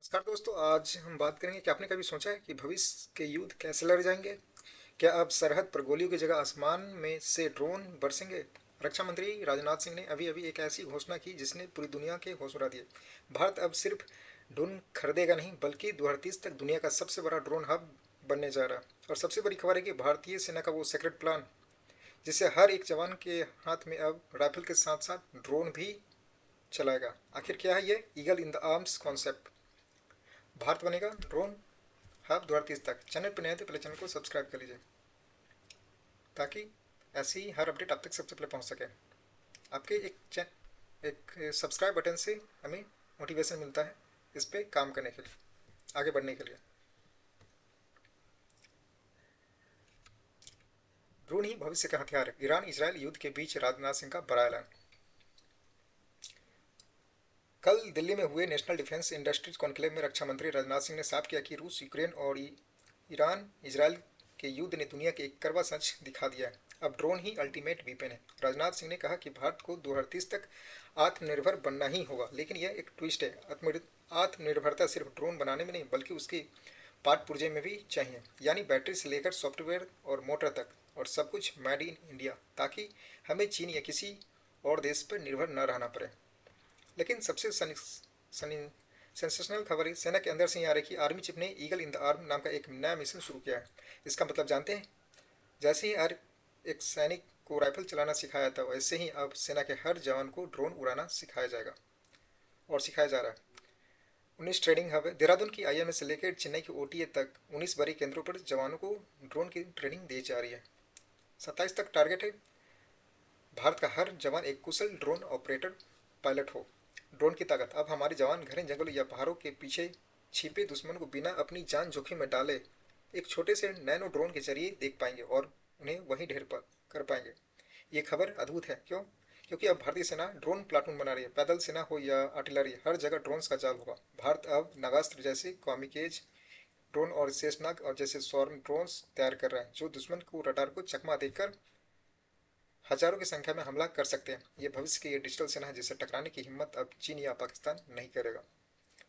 नमस्कार दोस्तों, आज हम बात करेंगे कि आपने कभी सोचा है कि भविष्य के युद्ध कैसे लड़े जाएंगे। क्या अब सरहद पर गोलियों की जगह आसमान में से ड्रोन बरसेंगे। रक्षा मंत्री राजनाथ सिंह ने अभी अभी एक ऐसी घोषणा की जिसने पूरी दुनिया के होश उड़ा दिए। भारत अब सिर्फ ड्रोन खरीदेगा नहीं बल्कि 2030 तक दुनिया का सबसे बड़ा ड्रोन हब बनने जा रहा है। और सबसे बड़ी खबर है कि भारतीय सेना का वो सेक्रेट प्लान जिससे हर एक जवान के हाथ में अब राइफल के साथ साथ ड्रोन भी चलाएगा। आखिर क्या है ये eagle in the arms concept. Bharat बनेगा ड्रोन हब 2030 तक। चैनल पर नए थे पहले चैनल को सब्सक्राइब कर लीजिए ताकि ऐसी ही हर अपडेट आप तक सबसे पहले पहुंच सके। आपके एक सब्सक्राइब बटन से हमें मोटिवेशन मिलता है इस पे काम करने के लिए, आगे बढ़ने के लिए। ड्रोन ही भविष्य का हथियार है। ईरान इजरायल युद्ध के बीच राजनाथ सिंह का बड़ा ऐलान। कल दिल्ली में हुए नेशनल डिफेंस इंडस्ट्रीज कॉन्क्लेव में रक्षा मंत्री राजनाथ सिंह ने साफ किया कि रूस यूक्रेन और ईरान इजरायल के युद्ध ने दुनिया के एक करवा सच दिखा दिया है। अब ड्रोन ही अल्टीमेट वीपन है। राजनाथ सिंह ने कहा कि भारत को 2030 तक आत्मनिर्भर बनना ही होगा, लेकिन यह एक ट्विस्ट है। आत्मनिर्भरता सिर्फ ड्रोन बनाने में नहीं बल्कि उसकी पार्ट पुर्जे में भी चाहिए, यानी बैटरी से लेकर सॉफ्टवेयर और मोटर तक, और सब कुछ मेड इन इंडिया, ताकि हमें चीन या किसी और देश पर निर्भर न रहना पड़े। लेकिन सबसे सेंसेशनल खबर है, सेना के अंदर से ही आ रही है कि आर्मी चीफ ने ईगल इन द आर्म नाम का एक नया मिशन शुरू किया है। इसका मतलब जानते हैं? जैसे ही हर एक सैनिक को राइफल चलाना सिखाया था, वैसे ही अब सेना के हर जवान को ड्रोन उड़ाना सिखाया जाएगा और सिखाया जा रहा है। 19 ट्रेनिंग हब है। देहरादून की आईएमए से लेकर चेन्नई की ओटीए तक 19 बड़ी केंद्रों पर जवानों को ड्रोन की ट्रेनिंग दी जा रही है। 27 तक टारगेट है भारत का हर जवान एक कुशल ड्रोन ऑपरेटर पायलट हो। ड्रोन की ताकत। अब हमारे जवान घने जंगलों या पहाड़ों के पीछे छिपे दुश्मन को बिना अपनी जान जोखिम में डाले एक छोटे से नैनो ड्रोन के जरिए देख पाएंगे और उन्हें वहीं ढेर पर कर पाएंगे। ये खबर अद्भुत है। क्यों? क्योंकि अब भारतीय सेना ड्रोन प्लाटून बना रही है। पैदल सेना हो या आर्टिलरी, हर जगह ड्रोन्स का जाल होगा। भारत अब नागास्त्र जैसे कॉमिकेज ड्रोन और शेषनाग और जैसे स्वार्म ड्रोन्स तैयार कर रहे हैं जो दुश्मन को रडार को चकमा देकर हजारों की संख्या में हमला कर सकते हैं। ये भविष्य की ये डिजिटल सेना है जिसे टकराने की हिम्मत अब चीन या पाकिस्तान नहीं करेगा।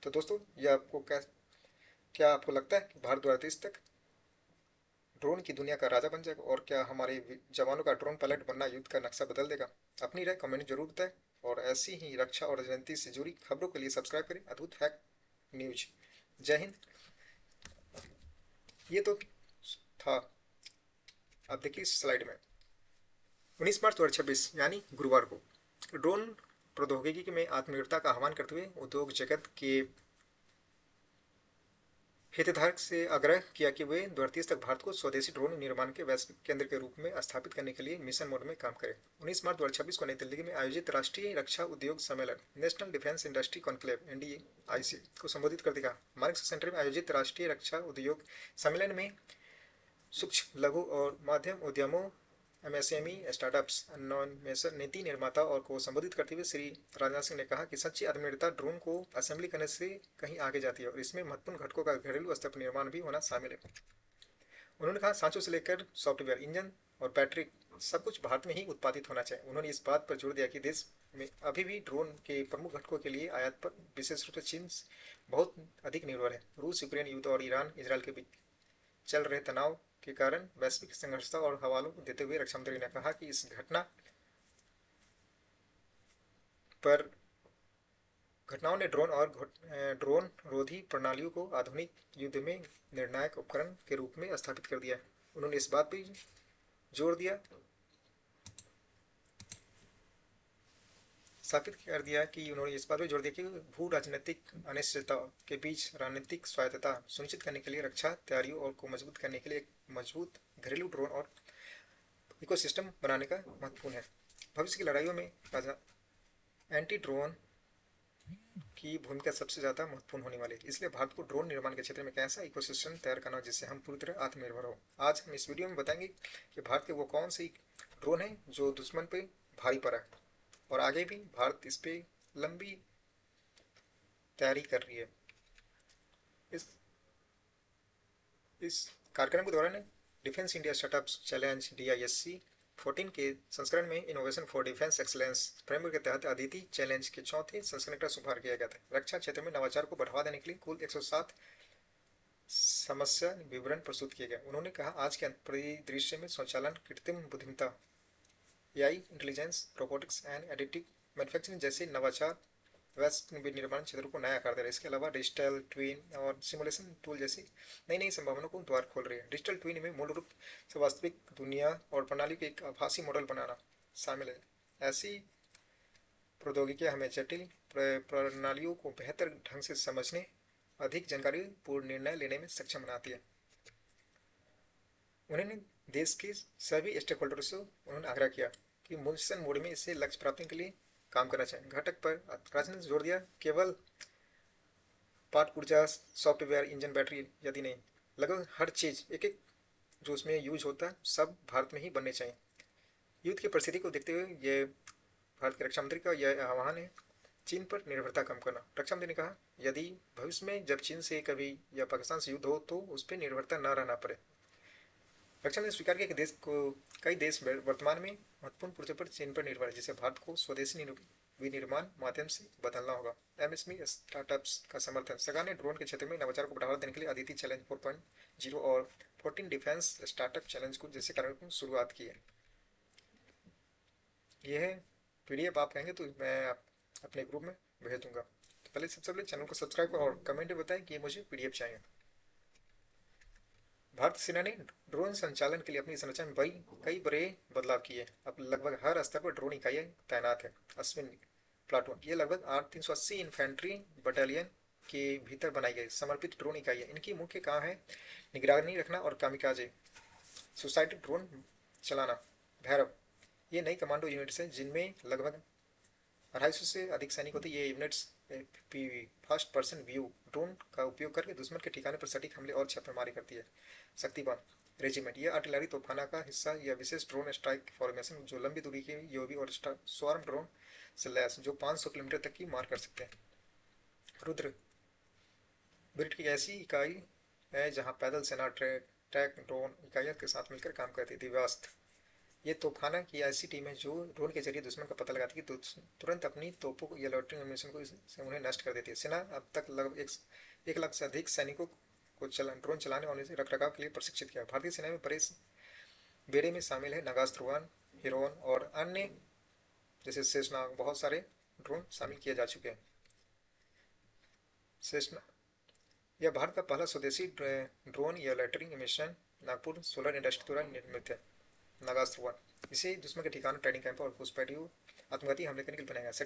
तो दोस्तों, ये आपको क्या आपको लगता है कि भारत 2030 तक ड्रोन की दुनिया का राजा बन जाएगा? और क्या हमारे जवानों का ड्रोन पायलट बनना युद्ध का नक्शा बदल देगा? अपनी राय कमेंट जरूर बताएं। और ऐसी ही रक्षा और राजनीति से जुड़ी खबरों के लिए सब्सक्राइब करें अद्भुत फैक्ट न्यूज। जय हिंद। ये तो था। आप देखिए इस स्लाइड में 19 मार्च 2026 यानी गुरुवार को ड्रोन प्रौद्योगिकी में आत्मनिर्भरता का आह्वान करते हुए उद्योग जगत के हितधारक से आग्रह किया कि वे 2030 तक भारत को स्वदेशी ड्रोन निर्माण के वैश्विक केंद्र के रूप में स्थापित करने के लिए मिशन मोड में काम करें। 19 मार्च 2026 को नई दिल्ली में आयोजित राष्ट्रीय रक्षा उद्योग सम्मेलन नेशनल डिफेंस इंडस्ट्री कॉन्क्लेव एनडीआईसी को संबोधित करते कहा, मार्क्स सेंटर में आयोजित राष्ट्रीय रक्षा उद्योग सम्मेलन में सूक्ष्म लघु और मध्यम उद्यमों एमएसएमई स्टार्टअप्स अन्वेषण नीति निर्माता और को संबोधित करते हुए श्री राजनाथ सिंह ने कहा कि सच्ची आत्मनिर्भरता ड्रोन को असेंबली करने से कहीं आगे जाती है और इसमें महत्वपूर्ण घटकों का घरेलू स्तर पर निर्माण भी होना शामिल है। उन्होंने कहा सांचों से लेकर सॉफ्टवेयर, इंजन और बैटरी सब कुछ भारत में ही उत्पादित होना चाहिए। उन्होंने इस बात पर जोर दिया कि देश में अभी भी ड्रोन के प्रमुख घटकों के लिए आयात पर विशेष रूप से चीन बहुत अधिक निर्भर है। रूस यूक्रेन युद्ध और ईरान इसराइल के बीच चल रहे तनाव के कारण वैश्विक संघर्षता और हवालों को देते हुए रक्षा मंत्री ने कहा कि इस पर घटनाओं ने ड्रोन रोधी प्रणालियों को आधुनिक युद्ध में निर्णायक उपकरण के रूप में स्थापित कर दिया है। उन्होंने इस बात पर जोर दिया स्थापित कर दिया कि उन्होंने इस बात पर जोर दिया कि भू राजनीतिक अनिश्चितता के बीच रणनीतिक स्वायत्तता सुनिश्चित करने के लिए रक्षा तैयारियों और को मजबूत करने के लिए एक मजबूत घरेलू ड्रोन और इकोसिस्टम बनाने का महत्वपूर्ण है। भविष्य की लड़ाइयों में एंटी ड्रोन की भूमिका सबसे ज़्यादा महत्वपूर्ण होने वाली है। इसलिए भारत को ड्रोन निर्माण के क्षेत्र में एक ऐसा इकोसिस्टम तैयार करना जिससे हम पूरी तरह आत्मनिर्भर हो। आज हम इस वीडियो में बताएंगे कि भारत के वो कौन सी ड्रोन है जो दुश्मन पे भारी पड़ा है और आगे भी भारत इस पे लंबी तैयारी कर रही है। इस इस कार्यक्रम के दौरान डिफेंस इंडिया स्टार्टअप्स चैलेंज डीआईएससी 14 के संस्करण में innovation for defence excellence framework के तहत अदिति चैलेंज के चौथे संस्करण का शुभारंभ किया गया था। रक्षा क्षेत्र में नवाचार को बढ़ावा देने के लिए कुल 107 समस्या विवरण प्रस्तुत किए गए। उन्होंने कहा, आज के परिदृश्य में स्वचालन, कृत्रिम बुद्धिमत्ता, AI intelligence, robotics and additive manufacturing जैसे नवाचार वैश्विक विनिर्माण क्षेत्रों को नया आकार दे रहे हैं। इसके अलावा डिजिटल ट्विन और सिमुलेशन टूल जैसी नई नई संभावनाओं को द्वार खोल रही है। डिजिटल ट्विन में मूल रूप से वास्तविक दुनिया और प्रणाली के एक आभासी मॉडल बनाना शामिल है। ऐसी प्रौद्योगिकियां हमें जटिल प्रणालियों को बेहतर ढंग से समझने, अधिक जानकारी पूर्ण निर्णय लेने में सक्षम बनाती है। उन्होंने देश के सभी स्टेक होल्डर्स से उन्होंने आग्रह किया कि मिशन मोड में इसे लक्ष्य प्राप्ति के लिए काम करना चाहिए। घटक पर राजन ने जोर दिया, केवल पार्ट पुर्जा, सॉफ्टवेयर, इंजन, बैटरी यदि नहीं, लगभग हर चीज एक एक जो उसमें यूज होता है सब भारत में ही बनने चाहिए। युद्ध की परिस्थिति को देखते हुए ये भारत के रक्षा मंत्री का यह आह्वान है, चीन पर निर्भरता कम करना। रक्षा मंत्री ने कहा, यदि भविष्य में जब चीन से कभी या पाकिस्तान से युद्ध हो तो उस पर निर्भरता न रहना पड़े। रक्षा ने स्वीकार किया कि देश को कई देश वर्तमान में महत्वपूर्ण पूर्ति पर चीन पर निर्भर है, जिसे भारत को स्वदेशी विनिर्माण माध्यम से बदलना होगा। एमएसएमई स्टार्टअप्स का समर्थन। सरकार ने ड्रोन के क्षेत्र में नवाचार को बढ़ावा देने के लिए अदिति चैलेंज 4.0 और 14 डिफेंस स्टार्टअप चैलेंज को जैसे कार्यक्रम की शुरुआत की है। यह है पीडीएफ, आप कहेंगे तो मैं अपने ग्रुप में भेज दूंगा। तो पहले सबसे पहले चैनल को सब्सक्राइब और कमेंट में बताएं कि मुझे पीडीएफ चाहिए। भारतीय सेना ने ड्रोन संचालन के लिए अपनी संरचना में कई बड़े बदलाव किए। अब लगभग हर स्तर पर ड्रोन इकाइयां तैनात है। अश्विन प्लाटून, ये लगभग 380 इन्फेंट्री बटालियन के भीतर बनाई गई समर्पित ड्रोन इकाइयां। इनकी मुख्य काम है निगरानी रखना और कामिकाजे सुसाइड ड्रोन चलाना। भैरव, ये नई कमांडो यूनिट्स हैं जिनमें लगभग 250 से अधिक सैनिक होते हैं। ये units PV first person view drone का उपयोग करके दुश्मन के ठिकाने पर सटीक हमले और छापेमारी करती है। शक्तिवान रेजिमेंट, यह आर्टिलरी तोपखाना का हिस्सा। यह विशेष ड्रोन स्ट्राइक फॉर्मेशन जो लंबी दूरी के यूएवी और स्वार्म ड्रोन से लैस जो 500 किलोमीटर तक की मार कर सकते हैं। रुद्र ब्रिट की ऐसी इकाई है जहां पैदल सेना ट्रैक ड्रोन इकाइयों के साथ मिलकर काम करती है। दिव्यास्त्र, ये तोपखाना की ऐसी टीम है जो ड्रोन के जरिए दुश्मन का पता लगाती है कि तुरंत अपनी तोपों या लॉटरिंग मिशन को से उन्हें नष्ट कर देती है। सेना अब तक लगभग 1 लाख से अधिक सैनिकों को ड्रोन चलाने और रख रखाव के लिए प्रशिक्षित किया। भारतीय सेना में बड़े बेड़े में शामिल है नगास्त्र 1, हिरोन और अन्य जैसे शेषनाग। बहुत सारे ड्रोन शामिल किए जा चुके हैं। शेषनाग, यह भारत का पहला स्वदेशी ड्रोन या lautering mission Nagpur solar industry द्वारा निर्मित है। नगास्त्र 1, इसे दुश्मन के ठिकानों, ट्रेनिंग कैंप और घुसपैठियों आत्मघाती हमले करने के लिए बनाया गया।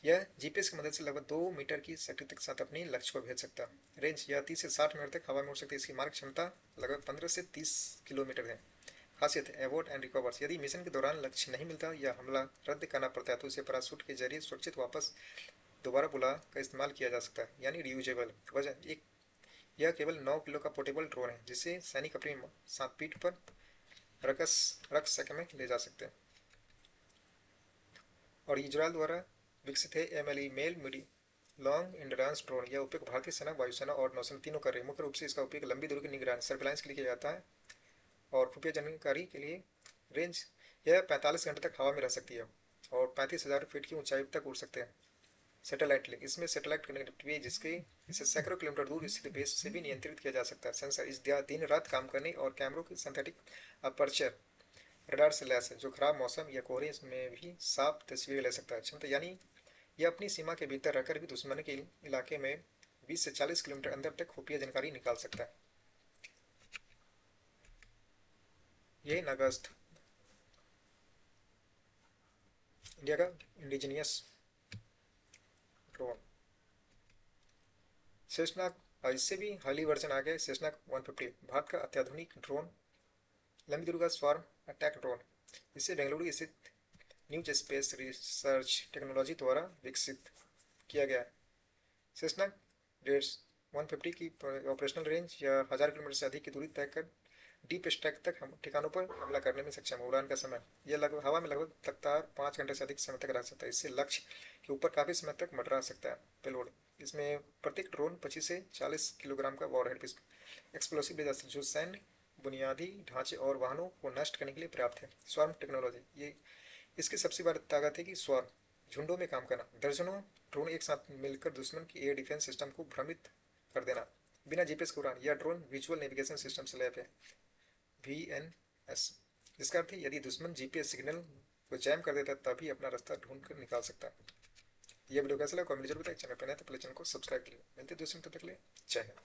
यह जीपीएस की मदद से लगभग 2 मीटर की सटीकता के साथ अपने लक्ष्य को भेज सकता है। रेंज, यह 30 से 60 मिनट तक हवा में उड़ सकती है। इसकी मार्ग क्षमता लगभग 15 से 30 किलोमीटर है। खासियत, एवोर्ड एंड रिकवर्स, यदि मिशन के दौरान लक्ष्य नहीं मिलता या हमला रद्द करना पड़ता है तो इसे पैराशूट के जरिए सुरक्षित वापस दोबारा बुला का इस्तेमाल किया जा सकता है, यानी रियूजेबल। वजन, यह केवल 9 किलो का पोर्टेबल ड्रोन है जिसे सैनिक अपनी साथ पीठ पर रख सके में ले जा सकते हैं। और इजरायल द्वारा विकसित है एमएलई मेल मीडी लॉन्ग एंड्योरेंस ड्रोन। यह उपयोग भारतीय सेना, वायुसेना और नौसेना तीनों कर रही है। मुख्य रूप से इसका उपयोग लंबी दूरी की निगरानी सर्विलांस के लिए किया जाता है और खुफिया जानकारी के लिए। रेंज, यह 45 घंटे तक हवा में रह सकती है और 35,000 फीट की ऊंचाई तक उड़ सकते हैं। सैटेलाइट लिंक, इसमें सैटेलाइट कनेक्टिविटी जिसके इसे सैकड़ों किलोमीटर दूर स्थित बेस से भी नियंत्रित किया जा सकता है। सेंसर, इस दिन रात काम करने और कैमरों की सिंथेटिक अपर्चर रडार से लैस है जो खराब मौसम या कोहरे में भी साफ तस्वीरें ले सकता है। क्षमता, यानी यह अपनी सीमा के भीतर रहकर भी दुश्मन के इलाके में 20 से 40 किलोमीटर अंदर तक खुफिया जानकारी निकाल सकता है। यह नगस्त इंडिया का इंडिजीनियस ड्रोन। शेषनाग, इससे भी हाई वर्जन आ गया। शेषनाग 150 भारत का अत्याधुनिक ड्रोन, लंबी दूरी का स्वार्म अटैक ड्रोन। इसे बेंगलुरु स्थित न्यू स्पेस रिसर्च टेक्नोलॉजी द्वारा विकसित किया गया है। सेस्ना 150 की ऑपरेशनल रेंज या 1000 किलोमीटर से अधिक की दूरी तय कर डीप स्टैक तक हम ठिकानों पर हमला करने में सक्षम है। उड़ान का समय, यह लगभग हवा में लगभग लगातार 5 घंटे से अधिक समय तक रह सकता है। इससे लक्ष्य के ऊपर काफी समय तक मंडरा सकता है। पेलोड, इसमें प्रत्येक ड्रोन 25 से 40 किलोग्राम का वॉरहेड एक्सप्लोसिव ले जा सकता है जो सैन्य बुनियादी ढांचे और वाहनों को नष्ट करने के लिए पर्याप्त है। स्वार्म टेक्नोलॉजी, ये इसकी सबसे बड़ी ताकत है कि स्वार्म, झुंडों में काम करना, दर्जनों ड्रोन एक साथ मिलकर दुश्मन की एयर डिफेंस सिस्टम को भ्रमित कर देना बिना जीपीएस के उड़ान। यह ड्रोन विजुअल नेविगेशन सिस्टम से लैस है, VNS, जिसका अर्थ है यदि दुश्मन जीपीएस सिग्नल को जैम कर देता है तभी अपना रास्ता ढूंढ कर निकाल सकता है। यह वीडियो कैसा लगा कमेंट जरूर बताइए। चैनल पर नए तो प्लीज चैनल को सब्सक्राइब करिए। मिलते हैं दूसरे तब तक के लिए जय हिंद।